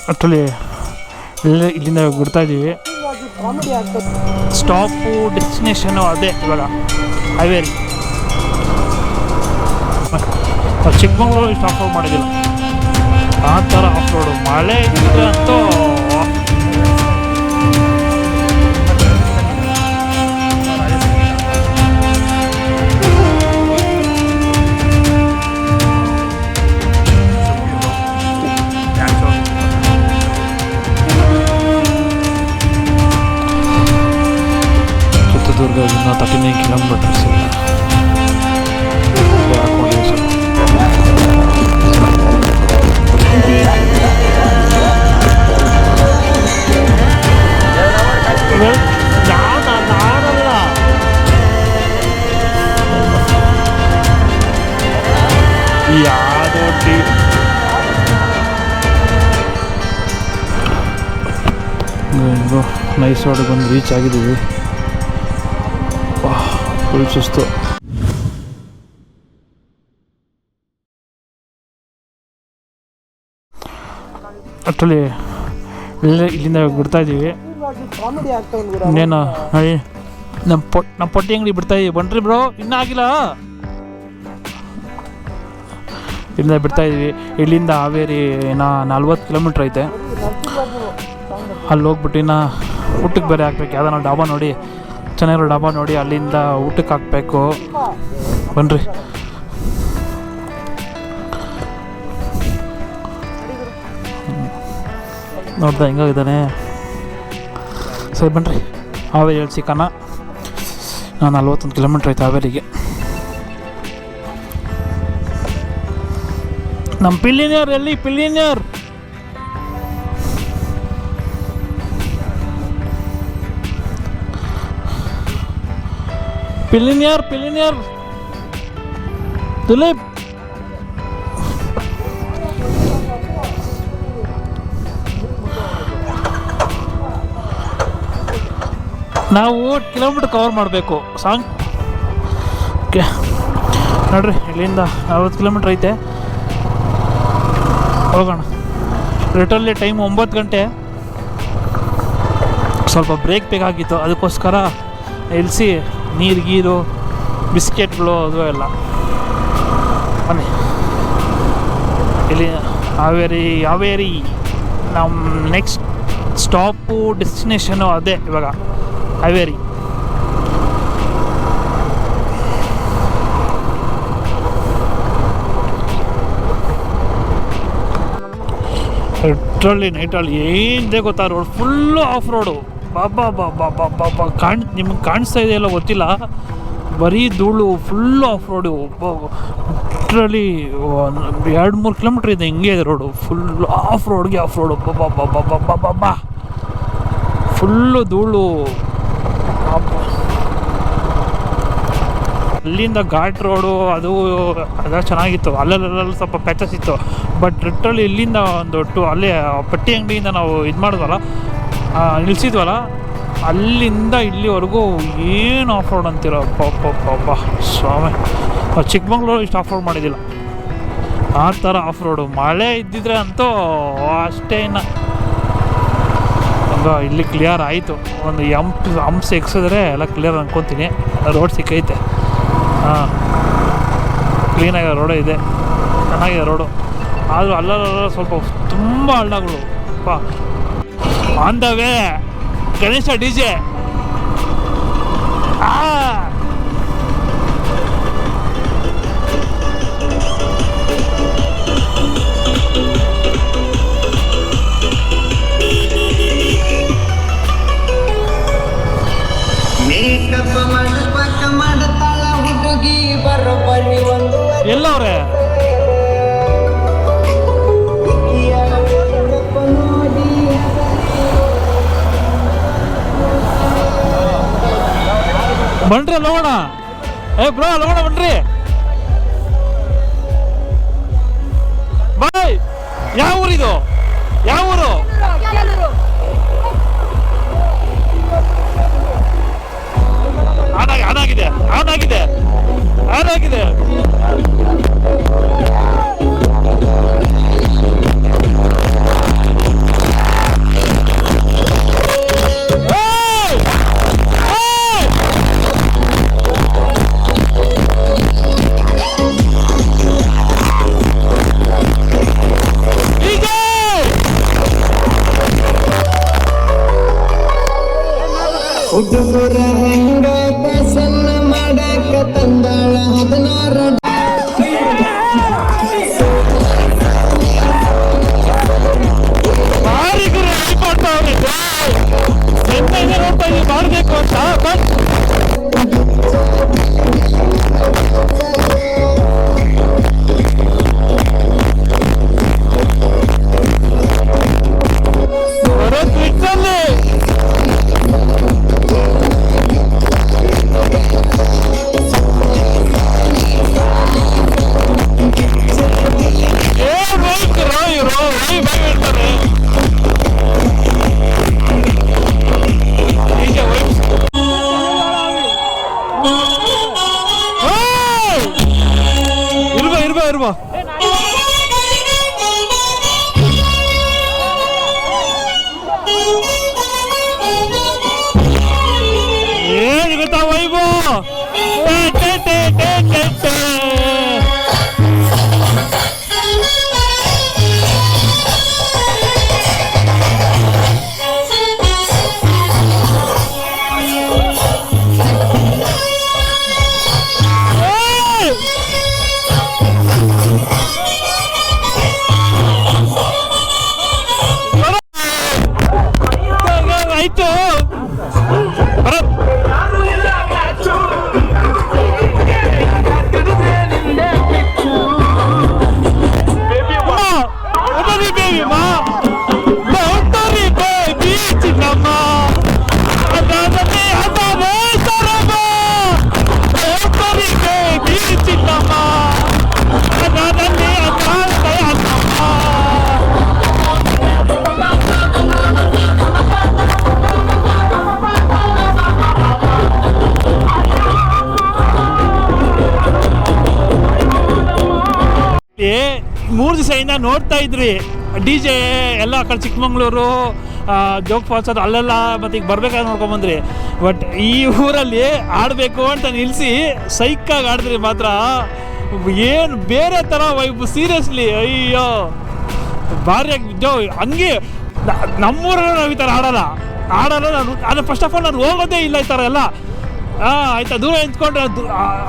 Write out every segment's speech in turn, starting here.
Actually ಇಲ್ಲಿಂದ ಬಿಡ್ತಾ ಇದ್ದೀವಿ. ಸ್ಟಾಪು ಡೆಸ್ಟಿನೇಷನು ಅದೇ ಇವಾಗ ಹಾವೇರಿ. ಚಿಕ್ಕಮಗಳೂರು ಇಷ್ಟು ಆಫ್ ರೋಡ್ ಮಾಡಿದ್ದಿಲ್ಲ, ಆ ಥರ ಆಫ್ ರೋಡು. ಮಳೆ ಇದ್ದರೆ ಅಂತೂ ಚಿತ್ರದುರ್ಗದಿಂದ 39 ಕಿಲೋಮೀಟರ್ಸ್ ಇಲ್ಲ ಯಾವುದೋ ಹೆಂಗೋ ನೈಸ್ ರೋಡಿಗೆ ಬಂದು ರೀಚ್ ಆಗಿದ್ದೀವಿ. ಫುಲ್ ಸುಸ್ತು. ಆ್ಯಕ್ಚುಲಿ ಇಲ್ಲಿಂದ ಬಿಡ್ತಾ ಇದ್ದೀವಿ. ಇನ್ನೇನು ನಮ್ಮ ಪೊಟ್ಟಿ ಅಂಗಡಿ ಬಿಡ್ತಾ ಇದ್ದೀವಿ. ಬನ್ರಿ ಬ್ರೋ, ಇನ್ನೂ ಆಗಿಲ್ಲ. ಇಲ್ಲಿಂದ ಬಿಡ್ತಾ ಇದ್ದೀವಿ. ಇಲ್ಲಿಂದ ಹಾವೇರಿ 40 ಕಿಲೋಮೀಟ್ರ್ ಐತೆ. ಅಲ್ಲಿ ಹೋಗ್ಬಿಟ್ಟು ಇನ್ನು ಊಟಕ್ಕೆ ಬೇರೆ ಹಾಕ್ಬೇಕು. ಯಾವುದೋ ಡಾಬಾ ನೋಡಿ, ಚೆನ್ನಾಗಿರೋ ಡಾಬಾ ನೋಡಿ ಅಲ್ಲಿಂದ ಊಟಕ್ಕೆ ಹಾಕಬೇಕು. ಬನ್ನಿರಿ. ನೋಡ್ದೆ ಹೆಂಗಾಗಿದ್ದಾನೆ. ಸರಿ ಬನ್ನಿರಿ, ಹಾವೇರಿ ಹೇಳಿ ಸಿಕ್ಕನ. 41 ಕಿಲೋಮೀಟ್ರ್ ಐತೆ ಹಾವೇರಿಗೆ. ನಮ್ಮ ಪಿಲಿನಿಯರ್ ಎಲ್ಲಿ? ಪಿಲಿನಿಯರ್ ಪಿಲಿನಿಯರ್ ದಿಲೀಪ್. ನಾವು ಕಿಲೋಮೀಟ್ರ್ ಕವರ್ ಮಾಡಬೇಕು ಸಾಂಗ್. ಓಕೆ ನೋಡ್ರಿ, ಇಲ್ಲಿಂದ 40 ಕಿಲೋಮೀಟ್ರ್ ಐತೆ. ಹೋಗೋಣ. ರಿಟರ್ನ್ಲಿ ಟೈಮ್ 9 ಗಂಟೆ. ಸ್ವಲ್ಪ ಬ್ರೇಕ್ ಬೇಕಾಗಿತ್ತು, ಅದಕ್ಕೋಸ್ಕರ ನಿಲ್ಲಿಸಿ ನೀರು ಗೀರು ಬಿಸ್ಕೆಟ್ಗಳು ಅದು ಎಲ್ಲ. ಬನ್ನಿ, ಇಲ್ಲಿ ಹಾವೇರಿ ನಮ್ಮ ನೆಕ್ಸ್ಟ್ ಸ್ಟಾಪು ಡೆಸ್ಟಿನೇಷನು ಅದೇ ಇವಾಗ ಹಾವೇರಿ. ನೈಟಲ್ಲಿ ಏನಿದೆ ಗೊತ್ತಾ, ರೋಡ್ ಫುಲ್ಲು ಆಫ್ ರೋಡು. ಬಾಬಾ ನಿಮ್ಗೆ ಕಾಣಿಸ್ತಾ ಇದೆಯಲ್ಲ ಗೊತ್ತಿಲ್ಲ, ಬರೀ ಧೂಳು, full of road. Literally 2-3 kilometre ಇದೆ, ಹಿಂಗೆ ಇದೆ ರೋಡು. Full of road. ಬಾಬಾ ಫುಲ್ಲು ಧೂಳು. ಅಲ್ಲಿಂದ ಘಾಟ್ ರೋಡು ಅದು ಚೆನ್ನಾಗಿತ್ತು. ಅಲ್ಲೆಲ್ಲ ಸ್ವಲ್ಪ ಪ್ಯಾಚಸ್ ಇತ್ತು. ಬಟ್ ಲಿಟ್ರಲಿ ಇಲ್ಲಿಂದ ಒಂದು ಅಲ್ಲೇ ಪಟ್ಟಿ ಅಂಗಡಿಯಿಂದ ನಾವು ಇದು ಮಾಡಿದ್ವಲ್ಲ, ನಿಲ್ಲಿಸಿದ್ವಲ್ಲ, ಅಲ್ಲಿಂದ ಇಲ್ಲಿವರೆಗೂ ಏನು ಆಫ್ ರೋಡ್ ಅಂತೀರ. ಪಾಪ ಸ್ವಾಮಿ, ಚಿಕ್ಕಮಗಳೂರು ಇಷ್ಟು ಆಫ್ ರೋಡ್ ಮಾಡಿದ್ದಿಲ್ಲ, ಆ ಥರ ಆಫ್ ರೋಡು. ಮಳೆ ಇದ್ದಿದ್ರೆ ಅಂತೂ ಅಷ್ಟೇ. ಇನ್ನು ಇಲ್ಲಿ ಕ್ಲಿಯರ್ ಆಯಿತು. ಒಂದು ಹಂಪ್ಸ್ ಎಕ್ಸಿದ್ರೆ ಎಲ್ಲ ಕ್ಲಿಯರ್ ಅನ್ಕೊತೀನಿ. ರೋಡ್ ಸಿಕ್ಕೈತೆ. ಹಾಂ, ಕ್ಲೀನಾಗಿ ರೋಡೇ ಇದೆ, ಚೆನ್ನಾಗಿದೆ ರೋಡು. ಆದರೂ ಅಲ್ಲಲ್ಲ ಸ್ವಲ್ಪ ತುಂಬ ಹಳ್ಳಗಳು. On the way Ganesha DJ. ಎಲ್ಲವ್ರೆ ಬನ್ರಿ, ಅಲ್ಲೋಣ. ಬ್ರೋ ಅಲ್ಲೋಣ, ಬನ್ರಿ. ಬಾಯ್, ಯಾವ ಊರಿದು? ಯಾವ ಊರು? ಆನಾಗಿದೆ. ಹುಡುಗರ ಹೆಂಗ ಪಸನ್ನ ಮಾಡಕ ತಂದಾಳ 16 ಮಾಡಬೇಕು ಅಂತ ಬಟ್ ಏನು ಗೊತ್ತಾ ವೈಭವ ಆಯ್ತು ಮೂರು ದಿವಸದಿಂದ ನೋಡ್ತಾ ಇದ್ರಿ ಡಿ ಜೆ ಎಲ್ಲ ಆ ಕಡೆ ಚಿಕ್ಕಮಂಗ್ಳೂರು ಜೋಗ್ ಫಾಲ್ಸ್ ಅದು ಅಲ್ಲೆಲ್ಲ ಮತ್ತು ಈಗ ಬರ್ಬೇಕಾದ್ರೆ ನೋಡ್ಕೊಂಬಂದ್ರಿ. ಬಟ್ ಈ ಊರಲ್ಲಿ ಆಡಬೇಕು ಅಂತ ನಿಲ್ಲಿಸಿ ಸೈಕಾಗಿ ಆಡಿದ್ರಿ ಮಾತ್ರ. ಏನು ಬೇರೆ ಥರ ವೈಬ್ ಸೀರಿಯಸ್ಲಿ. ಅಯ್ಯೋ ಭಾರಿ ಹಂಗೆ ನಮ್ಮೂರಲ್ಲಿ ನಾವು ಈ ಥರ ಆಡಲ್ಲ ನಾನು. ಅದು ಫಸ್ಟ್ ಆಫ್ ಆಲ್ ನಾನು ಹೋಗೋದೇ ಇಲ್ಲ ಈ ಥರ ಎಲ್ಲ. ಆಯಿತಾ, ದೂರ ನಿಂತ್ಕೊಂಡ್ರೆ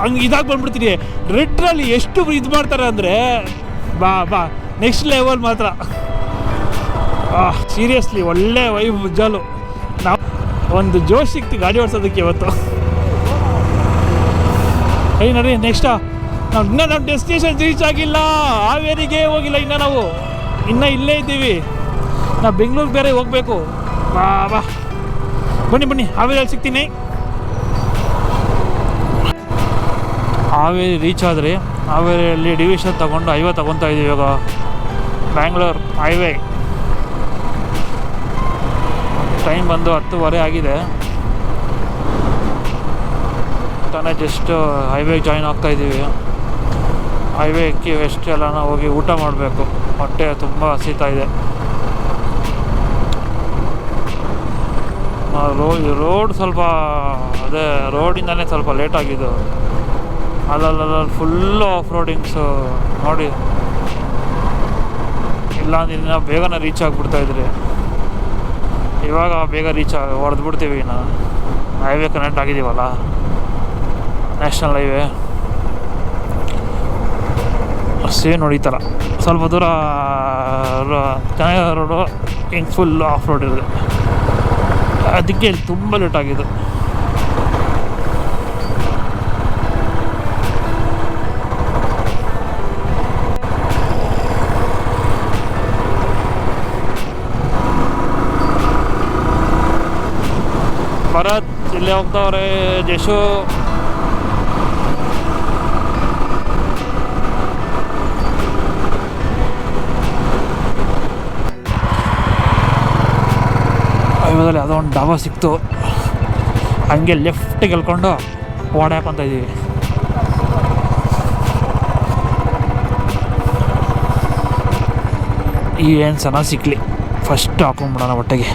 ಹಂಗೆ ಇದಾಗಿ ಬಂದ್ಬಿಡ್ತೀನಿ. ರೆಡ್ರಲ್ಲಿ ಎಷ್ಟು ಇದು ಮಾಡ್ತಾರೆ ಅಂದರೆ ಬಾ ನೆಕ್ಸ್ಟ್ ಲೆವೆಲ್ ಮಾತ್ರ. ಸೀರಿಯಸ್ಲಿ ಒಳ್ಳೆ ವೈಬ್ ಜಾಲು. ನಾವು ಒಂದು ಜೋಶ್ ಸಿಕ್ತು ಗಾಡಿ ಓಡಿಸೋದಕ್ಕೆ ಇವತ್ತು. ನಡಿ ನೆಕ್ಸ್ಟಾ ನಾವು ಇನ್ನೂ ನಮ್ಮ ಡೆಸ್ಟಿನೇಷನ್ ರೀಚ್ ಆಗಿಲ್ಲ. ಹಾವೇರಿಗೆ ಹೋಗಿಲ್ಲ ನಾವು ಇನ್ನೂ ಇಲ್ಲೇ ಇದ್ದೀವಿ. ನಾವು ಬೆಂಗಳೂರಿಗೆ ಬೇರೆ ಹೋಗಬೇಕು. ಬಾ ಬನ್ನಿ ಹಾವೇರಿಯಲ್ಲಿ ಸಿಗ್ತೀನಿ. ಹಾವೇರಿ ರೀಚ್ ಆದರೆ ಹಾವೇರಿಯಲ್ಲಿ ಡಿವಿಷನ್ ತೊಗೊಂಡು ಹೈವೇ ತೊಗೊತಾ ಇದ್ದೀವಿ ಇವಾಗ. ಬ್ಯಾಂಗ್ಳೂರು ಹೈವೇ ಟೈಮ್ ಬಂದು 10:15 ಆಗಿದೆ. ತಾನೇ ಜಸ್ಟ್ ಹೈವೇಗೆ ಜಾಯ್ನ್ ಆಗ್ತಾಯಿದ್ದೀವಿ. ಹೈವೇ ಎಕ್ಕಿ ವೆಸ್ಟ್ ಎಲ್ಲನ ಹೋಗಿ ಊಟ ಮಾಡಬೇಕು. ಹೊಟ್ಟೆ ತುಂಬ ಹಸಿತಾ ಇದೆ. ರೋಡ್ ಸ್ವಲ್ಪ ಅದೇ ರೋಡಿಂದನೇ ಸ್ವಲ್ಪ ಲೇಟಾಗಿದ್ದು. ಅಲ್ಲಲ್ಲ ಫುಲ್ಲು ಆಫ್ ರೋಡಿಂಗ್ಸು ನೋಡಿ. ಇಲ್ಲ ಅಂದ್ರೆ ಬೇಗನೆ ರೀಚ್ ಆಗಿಬಿಡ್ತಾಯಿದ್ರಿ. ಇವಾಗ ಬೇಗ ಹೊಡೆದ್ಬಿಡ್ತೀವಿ. ನಾನು ಹೈವೇ ಕನೆಕ್ಟ್ ಆಗಿದ್ದೀವಲ್ಲ, ನ್ಯಾಷನಲ್ ಹೈವೇ. ಸೇಮ್ ನೋಡಿ ಈ ಥರ ಸ್ವಲ್ಪ ದೂರ ಚೆನ್ನಾಗಿರೋ ರೋಡು ಹಿಂಗೆ ಫುಲ್ ಆಫ್ ರೋಡ್ ಇರುತ್ತೆ. ಅದಕ್ಕೆ ಇಲ್ಲಿ ತುಂಬ ಲೇಟಾಗಿದ್ದು. ಭರತ್ ಇಲ್ಲೇ ಹೋಗ್ತಾವ್ರೆ. ಜಶು ಐವದಲ್ಲಿ ಯಾವುದೋ ಒಂದು ಡಾಬಾ ಸಿಕ್ತು. ಹಂಗೆ ಲೆಫ್ಟಿಗೆ ಎಳ್ಕೊಂಡು ಓಡಾಡ್ಕೊತ ಇದ್ದೀವಿ. ಏನು ಚೆನ್ನಾಗಿ ಸಿಕ್ಕಲಿ ಫಸ್ಟ್ ಹಾಕೊಂಡ್ಬಿಡೋಣ ಹೊಟ್ಟೆಗೆ.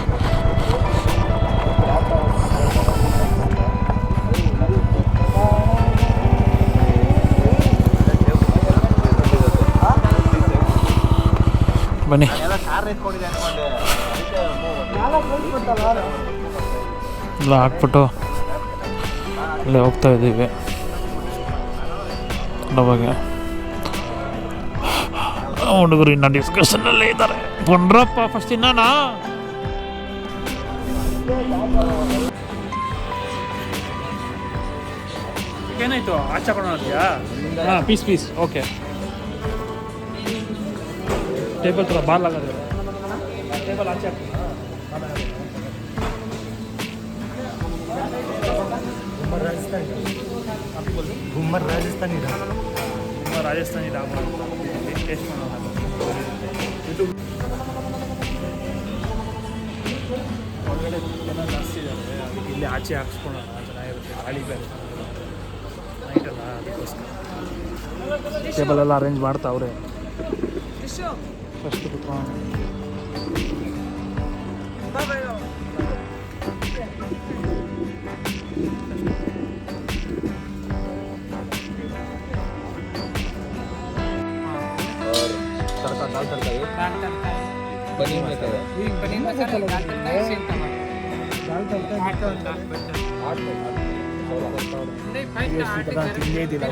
ಬನ್ನಿ ಎಲ್ಲ ಹಾಕ್ಬಿಟ್ಟು ಅಲ್ಲೇ ಹೋಗ್ತಾ ಇದ್ದೀವಿ ಅವಾಗೆ ಹುಡುಗರು ಇನ್ನು ಡಿಸ್ಕಷನ್ನಲ್ಲೇ ಇದ್ದಾರೆ. ಬಂದ್ರಪ್ಪ ಫಸ್ಟ್ ಇನ್ನನಾ ಏನಾಯ್ತು ಆಚೆ ಕೊಡೋದಿಯಾ? ಹಾಂ ಪೀಸ್ ಓಕೆ. ಟೇಬಲ್ ಥರ ಬಾಲ್ ಆಗೋದು ಟೇಬಲ್ ಆಚೆ ಹಾಕ್ತೀರಾ? घूमर राजस्थानी ರಾಜಸ್ಥಾನಿ ಡಾಬಾ ಟೇಸ್ಟ್ ಮಾಡೋಣ. ಹೊರಗಡೆ ಜನ ಜಾಸ್ತಿ ಇದ್ದಾರೆ, ಅದಕ್ಕೆ ಇಲ್ಲಿ ಆಚೆ ಹಾಕ್ಸ್ಕೊಳ್ಳೋಣ, ಚೆನ್ನಾಗಿರುತ್ತೆ. ಗಾಳಿ ಬೇರೆ ನೈಟಲ್ಲ, ಅದಕ್ಕೋಸ್ಕರ ಟೇಬಲೆಲ್ಲ ಅರೇಂಜ್ ಮಾಡ್ತಾವ್ರೆ. ಫಸ್ಟ್ ಕುತ್ಕೊಂಡು दाल तड़का पनीर में क्या पनीर मसाला दाल तड़का सेम टमाटर ತಿಂದೇ ಇದ್ದಿಲ್ಲ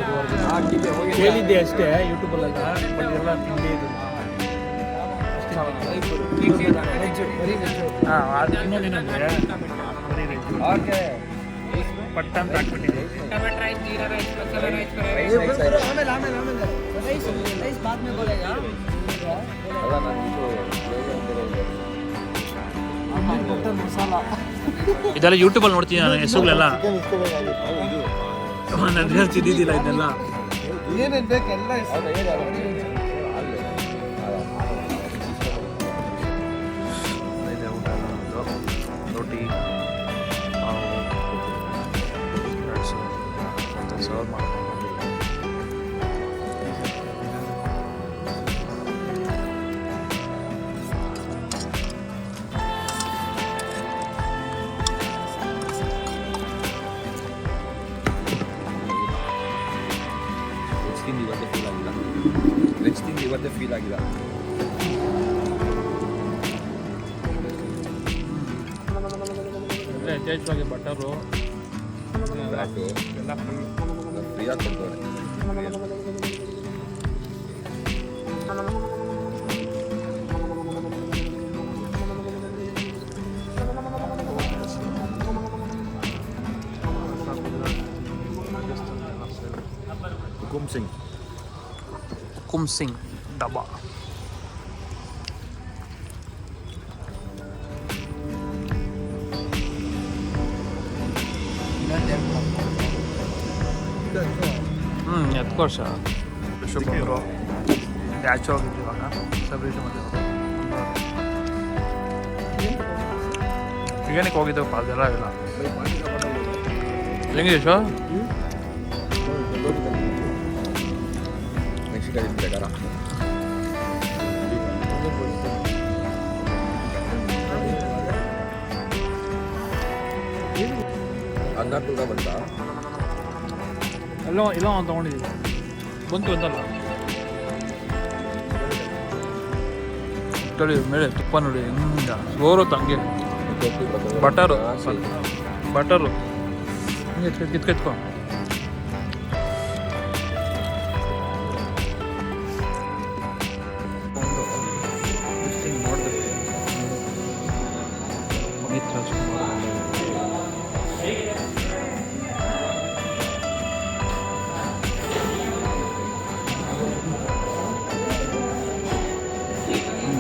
ಕೇಳಿದ್ದೆ ಅಷ್ಟೇ ಯೂಟ್ಯೂಬಲ್ಲೆಲ್ಲ, ಬಟ್ ಎಲ್ಲ ತಿಂದೇ ಇದ್ದಿಲ್ಲ. ಹಾಂ ಅದು ಇನ್ನೊಂದೇನಂದರೆ ಬರೀ ವೆಜ್ ಪಟ್ಟ ಅಂತ ಹಾಕ್ಬಿಟ್ಟಿದೆ. टमाटर राइस जीरा राइस मसाला राइस राइस बाद में बोलेगा ಇದೆಲ್ಲ ಯೂಟ್ಯೂಬಲ್ಲಿ ನೋಡ್ತೀನಿ ನಾನು, ಹೆಸರುಗಳೆಲ್ಲ ನನಗೆ ತಿದ್ದಿದ್ದಿಲ್ಲ ಇದೆಲ್ಲ. ಏನೇನು ಬೇಕೆಲ್ಲ ರೋಟಿ ಸರ್ವ್ ಮಾಡ್ಕೊಂಡು ಇವತ್ತೇ ಫೀಲ್ ಆಗಿಲ್ಲ. ಯಥೇಚ್ಛವಾಗಿ ಬಟರು ಬ್ಲ್ಯಾಕು ಎಲ್ಲ ಫ್ರೀಯಾಗಿ ಕೊಡ್ತಾರೆ. ಕುಮ್ಸಿಂಗ್ ಡಬ್ಬಾ. ಎತ್ಕೋಶ ಬಂದರು ಆಚೆ ಹೋಗಿದ್ವಿ ಇವಾಗ ಸಬ್ರೀಷನ್ ಬಂದಿರೋದು. ಏನಕ್ಕೆ ಹೋಗಿದ್ದೆವಪ್ಪ ಅದೆಲ್ಲ ಇಲ್ಲ. ಹೆಂಗಿದೆ ಶೋ? ಮೆಕ್ಸಿಕನ್ ಪ್ರಕಾರ ಅನ್ನಪೂರ್ಣ ಬಂತ ಎಲ್ಲೋ ಒಂದು ತೊಗೊಂಡಿದ್ದೀವಿ, ಬಂತು ಅಂತಲ್ಲ. ತಳಿ ಮೇಲೆ ತುಪ್ಪ ನೋಡಿ ಹಿಂಗ ಸೋರು ತಂಗೆ ಬಟರು ಹಿಂಗೆ ಕಿತ್ಕೊ. ನೋಡಿದೆ ಪುನೀತ್ ರಾಜ್ಕುಮಾರ್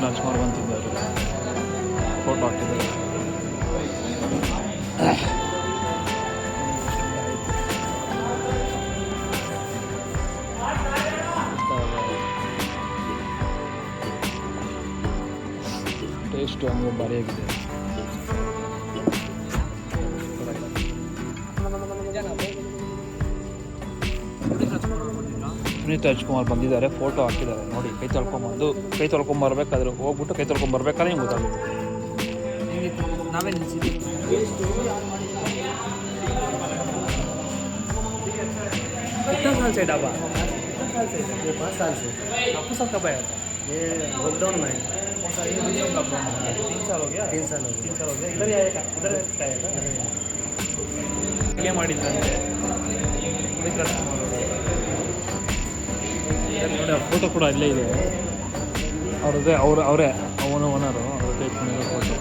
ರಾಜ್ಕುಮಾರ್ ಬಂತಿದ್ದಾರೆ, ಫೋಟೋ ಹಾಕಿದ್ದಾರೆ. ಟೇಸ್ಟು ಹಂಗೆ ಭಾರಿಯಾಗಿದೆ. ಪುನೀತ್ ರಾಜ್ಕುಮಾರ್ ಬಂದಿದ್ದಾರೆ, ಫೋಟೋ ಹಾಕಿದ್ದಾರೆ ನೋಡಿ. ಕೈ ತೊಳ್ಕೊಂಬರ್ಬೇಕಾದ್ರೆ ಹೋಗ್ಬಿಟ್ಟು ಕೈ ತೊಳ್ಕೊಂಬರ್ಬೇಕಾದ್ರೆ ಹಿಂಗೆ ಗೊತ್ತಾಗುತ್ತೆ. ನಾವೇ ನಿಲ್ಸಿದ್ವಿ. कितना साल से ढाबा? 5 साल से। आपको सब कब आया था? ये लॉकडाउन में ये 3 साल हो गया। 3 साल हो गया। 3 साल हो गया। इधर ही आया था, इधर का आया था। ಅಡುಗೆ ಮಾಡಿದ್ದಂತೆ ನೋಡಿ ಫೋಟೋ ಕೂಡ ಇಲ್ಲೇ ಇದೆ ಅವ್ರದ್ದೇ ಅವರೇ ಓನರು ಅವ್ರ ತೆಗೆದುಕೊಂಡಿರೋ ಫೋಟೋ.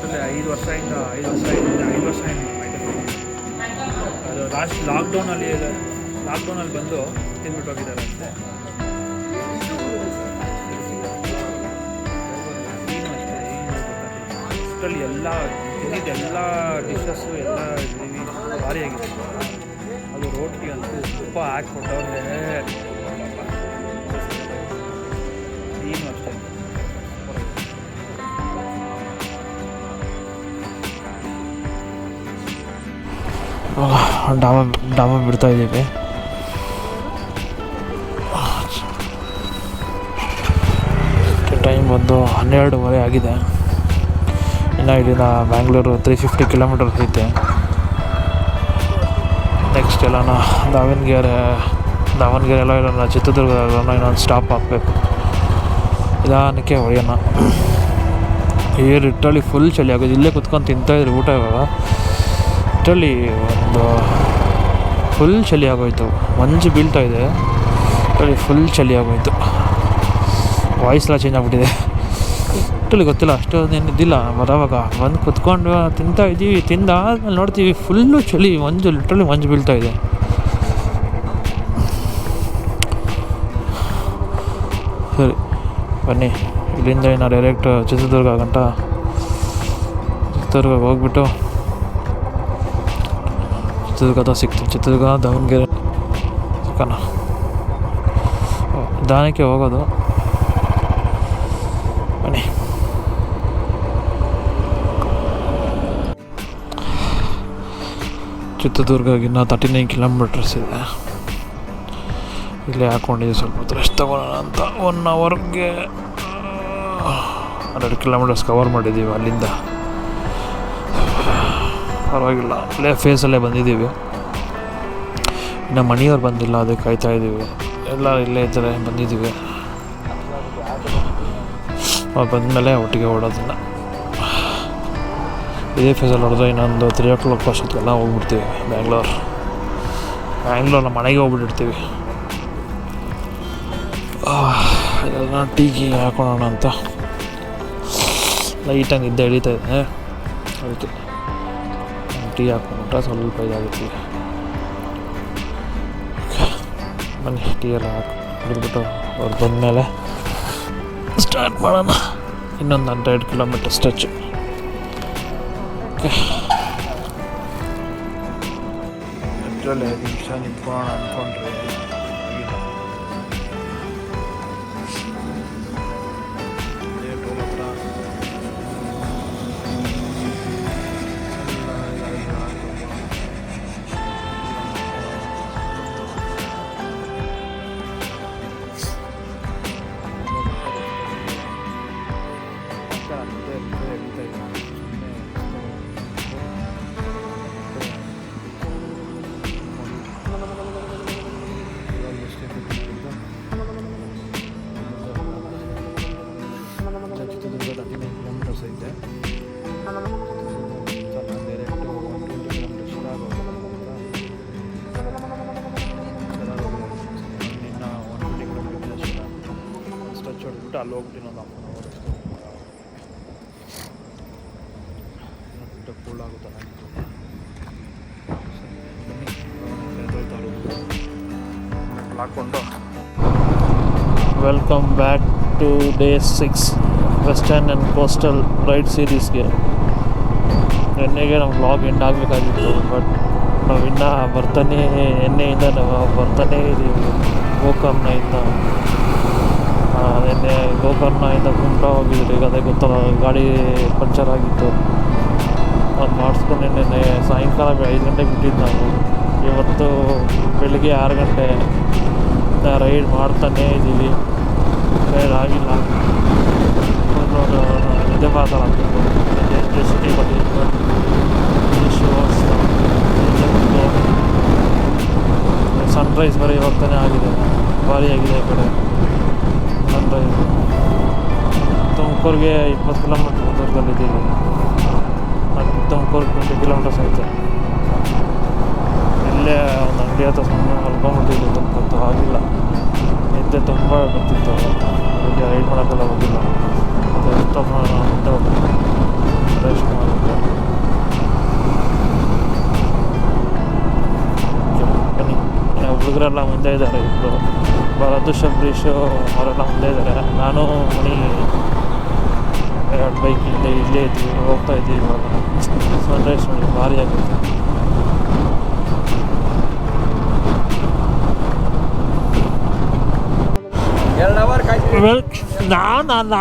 ಅಲ್ಲೇ 5 ವರ್ಷ ಆಯಿತು ಅದು ಲಾಸ್ಟ್ ಲಾಕ್ಡೌನಲ್ಲಿ ಬಂದು ತಿಂದ್ಬಿಟ್ಟು ಹೋಗಿದ್ದಾರೆ ಅಷ್ಟೇ. ಏನು ಅಷ್ಟೇ ಅಷ್ಟರಲ್ಲಿ ಎಲ್ಲ ಡಿಶಸ್ಸು ಎಲ್ಲ ಭಾರಿಯಾಗಿದೆ. ಅದು ರೋಟಿಗೆ ಅಂತೂ ತುಪ್ಪ ಹಾಕ್ಕೊಟ್ಟವ್ರೆ. ಏನು ಅಷ್ಟೇ ಡಾಮ ಬಿಡ್ತಾ ಇದ್ದೀವಿ. ಟೈಮ್ ಬಂದು 12:30 ಆಗಿದೆ. ಇನ್ನು ಇಲ್ಲಿಂದ ಬ್ಯಾಂಗ್ಳೂರು 350 ಕಿಲೋಮೀಟರ್ಸ್ ಐತೆ. ನೆಕ್ಸ್ಟ್ ಎಲ್ಲನ ದಾವಣಗೆರೆ ಎಲ್ಲ ಇರೋಣ, ಚಿತ್ರದುರ್ಗ ಇನ್ನೊಂದು ಸ್ಟಾಪ್ ಹಾಕಬೇಕು. ನಿಧಾನಕ್ಕೆ ಹೊಡೆಯೋಣ. ಲಿಟ್ರಲಿ ಫುಲ್ ಚಳಿ ಆಗೋದು. ಇಲ್ಲೇ ಕುತ್ಕೊಂಡು ತಿಂತಾಯಿದ್ರು ಊಟ. ಇವಾಗ ಲಿಟ್ರಲಿ ಒಂದು ಫುಲ್ ಚಳಿ ಆಗೋಯ್ತು. ಮಂಜು ಬೀಳ್ತಾ ಇದೆ. ಲಿಟ್ರಲಿ ಫುಲ್ ಚಳಿ ಆಗೋಯ್ತು. ವಾಯ್ಸ್ ಎಲ್ಲ ಚೇಂಜ್ ಆಗಿಬಿಟ್ಟಿದೆ. ಲಿಟ್ರಲಿ ಗೊತ್ತಿಲ್ಲ, ಅಷ್ಟೊಂದು ಏನಿದ್ದಿಲ್ಲ. ಬರೋವಾಗ ಬಂದು ಕುತ್ಕೊಂಡು ತಿಂತಾಯಿದ್ದೀವಿ. ತಿಂದಾದ್ಮೇಲೆ ನೋಡ್ತೀವಿ ಫುಲ್ಲು ಚಳಿ, ಲಿಟ್ರಲಿ ಮಂಜು ಬೀಳ್ತಾ ಇದೆ. ಸರಿ ಬನ್ನಿ, ಇಲ್ಲಿಂದ ಇನ್ನು ಡೈರೆಕ್ಟ್ ಚಿತ್ರದುರ್ಗಕ್ಕೆ ಹೋಗ್ಬಿಟ್ಟು ಚಿತ್ರದುರ್ಗ ಸಿಗ್ತೀವಿ. ಚಿತ್ರದುರ್ಗ ದಾವಣಗೆರೆ ಸಿಕ್ಕಣ. ನಿಧಾನಕ್ಕೆ ಹೋಗೋದು. ಬನ್ನಿ. ಚಿತ್ರದುರ್ಗಗಿನ್ನ 39 ಕಿಲೋಮೀಟರ್ಸ್ ಇದೆ. ಇಲ್ಲೇ ಹಾಕ್ಕೊಂಡಿದ್ದೀವಿ, ಸ್ವಲ್ಪ ಹೊತ್ತು ರೆಸ್ಟ್ ತೊಗೊಳ್ಳೋಣ ಅಂತ. 1 ಅವರ್ಗೆ 100 ಕಿಲೋಮೀಟರ್ಸ್ ಕವರ್ ಮಾಡಿದ್ದೀವಿ. ಅಲ್ಲಿಂದ ಪರವಾಗಿಲ್ಲ, ಇಲ್ಲೇ ಫೇಸಲ್ಲೇ ಬಂದಿದ್ದೀವಿ. ಇನ್ನು ಮನೆಯವ್ರು ಬಂದಿಲ್ಲ, ಅದಕ್ಕೆ ಕಾಯ್ತಾ ಇದ್ದೀವಿ. ಎಲ್ಲ ಇಲ್ಲೇ ಇದ್ದಾರೆ, ಬಂದಿದ್ದೀವಿ. ಅವ್ರು ಬಂದಮೇಲೆ ಒಟ್ಟಿಗೆ ಓಡೋದಿಲ್ಲ. ಇದೇ ಫೇಸಲ್ಲಿ ಹೊಡೆದ್ರೆ ಇನ್ನೊಂದು 3 o'clock ಅಷ್ಟೊತ್ತಿಗೆಲ್ಲ ಹೋಗ್ಬಿಡ್ತೀವಿ ಬ್ಯಾಂಗ್ಳೂರು. ಮನೆಗೆ ಹೋಗ್ಬಿಟ್ಟಿರ್ತೀವಿ. ಇದೆಲ್ಲ ಟೀಗೆ ಹಾಕೊಳ್ಳೋಣ ಅಂತ ಲೈಟಾಗಿ ನಿದ್ದೆ ಎಳೀತಾ ಇದೆ. ಅದಕ್ಕೆ ಟೀ ಹಾಕ್ಕೊಂಡ್ರೆ ಸ್ವಲ್ಪ ಇದಾಗುತ್ತೆ. ಬನ್ನಿ, ಟೀ ಎಲ್ಲ ಕುಡಿದ್ಬಿಟ್ಟು ಅವ್ರು ಬಂದಮೇಲೆ ಸ್ಟಾರ್ಟ್ ಮಾಡೋಣ. ಇನ್ನೊಂದು 100 ಕಿಲೋಮೀಟರ್ ಸ್ಟ್ರೆಚ್. ಓಕೆ, 5 ನಿಮಿಷ ನಿಂತ್ಕೊಳ್ಳೋಣ ಅಂದ್ಕೊಂಡ್ರೆ ಅಲ್ಲಿ ಹೋಗ್ಬಿಟ್ಟು ಇನ್ನೊಂದು 1 hour ಅಷ್ಟು ಕೂಲ್ ಆಗುತ್ತೆ. ಹಾಕ್ಕೊಂಡು welcome back to day 6 western and coastal ride ಸೀರೀಸ್ಗೆ. ನಿನ್ನೆಗೆ ನಮ್ಮ ವ್ಲಾಗ್ ಎಂಡ್ ಆಗಬೇಕಾಗಿತ್ತು, ಬಟ್ ನಾವು ಇನ್ನೂ ಎಣ್ಣೆಯಿಂದ ಬರ್ತಾನೇ ಇದ್ದೀವಿ. ಗೋಕರ್ಣದಿಂದ ನಿನ್ನೆ ಗೋಕರ್ಣದಿಂದ ಕುಮಟಾ ಹೋಗಿದ್ರಿ. ಈಗ ಅದೇ ಗೊತ್ತಲ್ಲ, ಗಾಡಿ ಪಂಚರ್ ಆಗಿತ್ತು. ಅದು ಮಾಡಿಸ್ಕೊಂಡು ನಿನ್ನೆ ಸಾಯಂಕಾಲ 5 ಗಂಟೆಗೆ ಬಿಟ್ಟಿದ್ದು ನಾವು. ಇವತ್ತು ಬೆಳಿಗ್ಗೆ 6 ಗಂಟೆ ರೈಡ್ ಮಾಡ್ತಾನೇ ಇದ್ದೀವಿ. ರೈಡ್ ಆಗಿಲ್ಲ. ನಿದ್ದೆ ಮಾತಾಡ ಸಿಟಿ ಬಗ್ಗೆ ಸನ್ರೈಸ್ ಬೇರೆ ಇವಾಗ ತಾನೇ ಆಗಿದೆ, ಭಾರಿ ಆಗಿದೆ. ಈ ಕಡೆ ಸನ್ರೈಸ್ ತುಮಕೂರಿಗೆ 20 ಕಿಲೋಮೀಟ್ರ್ ದೂರದಲ್ಲಿದ್ದೀವಿ. ತುಮಕೂರು 20 ಕಿಲೋಮೀಟರ್ಸ್ ಐತೆ. ಇಲ್ಲೇ ಒಂದು ಅಂಗಡಿ ಹತ್ರ ಸುಮ್ಮನೆ ಮಲ್ಕೊಂಡ್ಬಿಟ್ಟಿದ್ದು ಗೊತ್ತು ಆಗಿಲ್ಲ. ನಿದ್ದೆ ತುಂಬ ಗೊತ್ತಿತ್ತು, ಅದಕ್ಕೆ ರೈಡ್ ಮಾಡೋಕ್ಕೆಲ್ಲ ಹೋಗಿಲ್ಲ. ಮತ್ತು ಸ್ಟಾಪ್ ಮಾಡಿಬಿಟ್ಟು ರೆಸ್ಟ್ ಮಾಡಿಬಿಟ್ಟು ಬನ್ನಿ. ಹುಡುಗರೆಲ್ಲ ಮುಂದೆ ಇದ್ದಾರೆ, ಇಬ್ಬರು ಭರತ್ ಶಬರೀಶು ಅವರೆಲ್ಲ ಮುಂದೆ ಇದ್ದಾರೆ. ನಾನು ಮಣಿ 2 ಬೈಕ್ ಇಲ್ಲೇ ಇದ್ದೀವಿ, ಹೋಗ್ತಾ ಇದ್ದೀವಿ. ಇವಾಗ ಸನ್ರೈಸ್ ನೋಡಿ ಭಾರಿ ಆಗುತ್ತೆ. ನಾನಲ್ಲ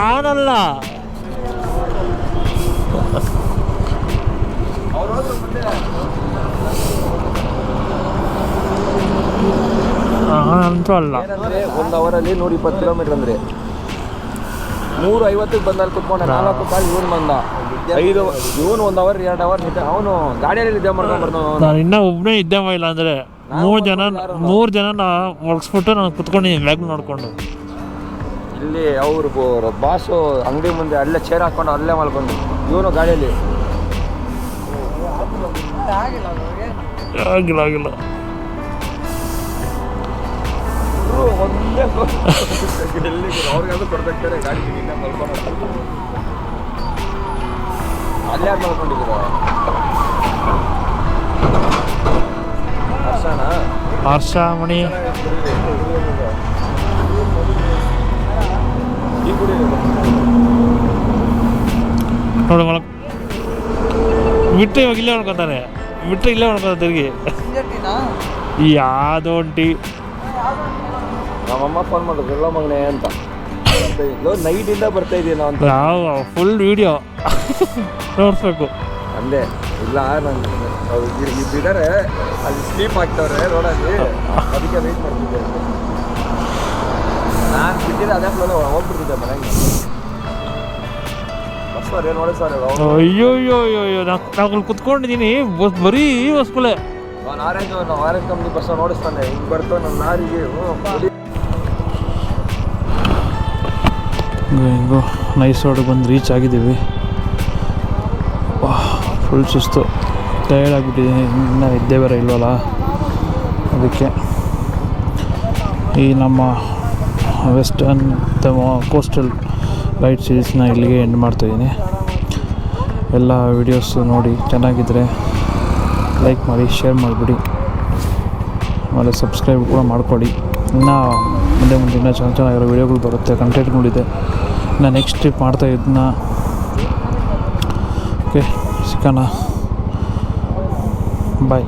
ಅಂತೂ ಅಲ್ಲ. 1 ಅವರಲ್ಲಿ 120 ಕಿಲೋಮೀಟರ್ ಅಂದರೆ 150ಕ್ಕೆ ಬಂದಲ್ಲಿ ಕುತ್ಕೊಂಡೆ. 4 ಕಾಲು ಇವನು ಬಂದ 5 ಇವನು 1 ಅವರ್ 2 ಅವರ್ ನಿದ್ದೆ. ಅವನು ಗಾಡಿಯಲ್ಲಿ ನಿದ್ದೆ ಮಾಡ್ಕೊಂಡು ಬರ್ತಾವ. ನಾನು ಇನ್ನೂ ಒಬ್ಬನೇ ಇದ್ದೇ ಮಾಡಿಲ್ಲ ಅಂದರೆ 3 ಜನ ಒಳಗಿಸ್ಬಿಟ್ಟು ನಾನು ಕುತ್ಕೊಂಡಿದ್ದೀನಿ ಬ್ಯಾಗ್ ನೋಡಿಕೊಂಡು. ಇಲ್ಲಿ ಅವರು ಬಾಸು ಅಂಗಡಿ ಮುಂದೆ ಅಲ್ಲೇ ಚೇರ್ ಹಾಕೊಂಡು ಅಲ್ಲೇ ಮಾಡ್ಕೊಂಡು ಇವನು ಗಾಡಿಯಲ್ಲಿ ಆಗಿಲ್ಲ ಒಂದೇ ಅವ್ರಿಗಾದ್ರೂ ಕೊಡ್ಬೇಕಾರೆ ಗಾಡಿ ಮಲ್ಕೊಂಡು ಅಲ್ಲೇ ಯಾರು ಮಲ್ಕೊಂಡಿದ್ದೀರ? ಹರ್ಷ ಮಣಿ ನೋಡಿ ಬಿಟ್ಟು ಇವಾಗ ಇಲ್ಲೇ ಮಾಡ್ಕೊತಾರೆ, ಬಿಟ್ಟು ಇಲ್ಲೇ ಮಾಡ್ಕೊತಾರೆ ತಿರುಗಿ. ಯಾವುದೋ ಒಂದು ಟೀ ನಮ್ಮಮ್ಮ ಫೋನ್ ಮಾಡಿದ್ರು ಎಲ್ಲ ಮಗನೇ ಅಂತ. ನೈಟಿಂದ ಬರ್ತಾ ಇದೀವಿ ನಾವು ಅಂತ. ನಾವು ಫುಲ್ ವೀಡಿಯೋ ತೋರಿಸ್ಬೇಕು ಅಂದೆ. ಇಲ್ಲ ನಂಗೆ ಇದ್ದಾರೆ ಅಲ್ಲಿ ಸ್ಲೀಪ್ ಆಗ್ತವ್ರೆ ರೋಡಲ್ಲಿ, ಅದಕ್ಕೆ ವೆಯ್ಟ್ ಮಾಡ್ತಿದ್ದೆ. ನಾನು ಬಿಟ್ಟಿದ್ದೆ ಅದೇ ಫ್ಲೋಲೆ ಹೋಗ್ಬಿಡ್ತಿದ್ದೆ ಮನೆಗೆ. ಬಸ್ ಸರ್ ಏನು ನೋಡಿ ಸರ್ ಅಯ್ಯೋ ನಾವು ಕುತ್ಕೊಂಡಿದ್ದೀನಿ ಬರೀ ಬಸ್ಗಳೇ. ಆರೆಂಜ್ ಕಂಪ್ನಿ ಬಸ್ ನೋಡಿಸ್ತಾನೆ ಹಿಂಗೆ ಬರ್ತಾವೆ ನಮ್ಮ ಲಾರಿಗೆ. ಹಿಂಗೋ ನೈಸ್ ರೋಡಿಗೆ ಬಂದು ರೀಚ್ ಆಗಿದ್ದೀವಿ. ಫುಲ್ ಸುಸ್ತು, ಟಯರ್ಡ್ ಆಗಿಬಿಟ್ಟಿದ್ದೀನಿ. ಇನ್ನೂ ನಿದ್ದೆ ಬೇರೆ ಇಲ್ವಲ್ಲ, ಅದಕ್ಕೆ ಈ ನಮ್ಮ ವೆಸ್ಟರ್ನ್ ಕೋಸ್ಟಲ್ ರೈಡ್ ಸೀರೀಸ್ನ ಇಲ್ಲಿಗೆ ಎಂಡ್ ಮಾಡ್ತಾಯಿದ್ದೀನಿ. ಎಲ್ಲ ವೀಡಿಯೋಸ್ ನೋಡಿ ಚೆನ್ನಾಗಿದ್ದರೆ ಲೈಕ್ ಮಾಡಿ, ಶೇರ್ ಮಾಡಿಬಿಡಿ, ಆಮೇಲೆ ಸಬ್ಸ್ಕ್ರೈಬ್ ಕೂಡ ಮಾಡ್ಕೊಳ್ಳಿ. ಇನ್ನೂ ಮುಂದೆ ಇನ್ನೂ ಚೆನ್ನಾಗಿರೋ ವೀಡಿಯೋಗಳು ಬರುತ್ತೆ, ಕಂಟೆಂಟ್ಗಳಿದೆ. ಇನ್ನು ನೆಕ್ಸ್ಟ್ ಟ್ರಿಪ್ ಮಾಡ್ತಾ ಇದನ್ನ. ಓಕೆ, ಸಿಗೋಣ, ಬಾಯ್.